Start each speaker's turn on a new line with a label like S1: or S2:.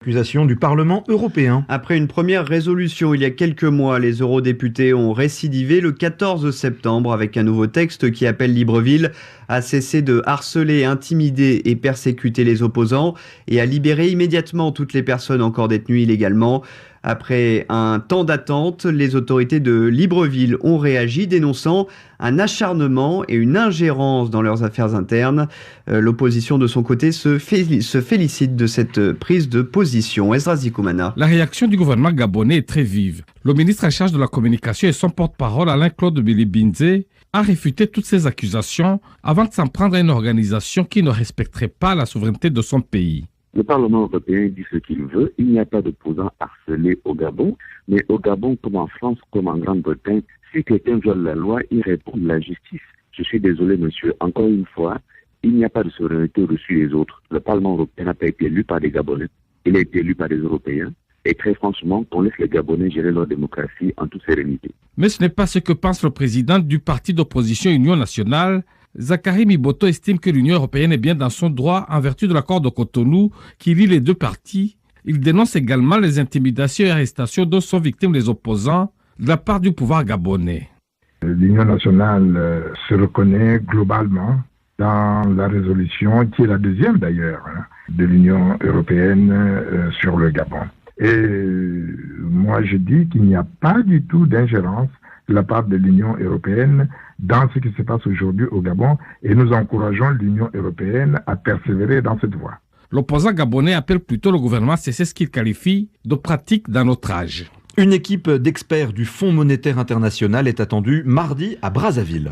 S1: accusations du Parlement européen.
S2: Après une première résolution il y a quelques mois, les eurodéputés ont récidivé le 14 septembre avec un nouveau texte qui appelle Libreville à cesser de harceler, intimider et persécuter les opposants et à libérer immédiatement toutes les personnes encore détenues illégalement. Après un temps d'attente, les autorités de Libreville ont réagi, dénonçant un acharnement et une ingérence dans leurs affaires internes. L'opposition de son côté se félicite de cette prise de position. Ezra Zikoumana.
S3: La réaction du gouvernement gabonais est très vive. Le ministre en charge de la communication et son porte-parole, Alain-Claude Bilibinze, a réfuté toutes ces accusations avant de s'en prendre à une organisation qui ne respecterait pas la souveraineté de son pays.
S4: Le Parlement européen dit ce qu'il veut. Il n'y a pas d'opposants harcelés au Gabon. Mais au Gabon, comme en France, comme en Grande-Bretagne, si quelqu'un viole la loi, il répond de la justice. Je suis désolé, monsieur. Encore une fois, il n'y a pas de souveraineté au-dessus des autres. Le Parlement européen n'a pas été élu par des Gabonais. Il a été élu par des Européens. Et très franchement, qu'on laisse les Gabonais gérer leur démocratie en toute sérénité.
S3: Mais ce n'est pas ce que pense le président du parti d'opposition Union nationale. Zachary Miboto estime que l'Union européenne est bien dans son droit en vertu de l'accord de Cotonou qui lie les deux parties. Il dénonce également les intimidations et arrestations dont sont victimes les opposants de la part du pouvoir gabonais.
S5: L'Union nationale se reconnaît globalement dans la résolution, qui est la deuxième d'ailleurs, de l'Union européenne sur le Gabon. Et moi je dis qu'il n'y a pas du tout d'ingérence de la part de l'Union européenne dans ce qui se passe aujourd'hui au Gabon et nous encourageons l'Union européenne à persévérer dans cette voie.
S3: L'opposant gabonais appelle plutôt le gouvernement à cesser ce qu'il qualifie de pratique d'un autre âge.
S1: Une équipe d'experts du Fonds monétaire international est attendue mardi à Brazzaville.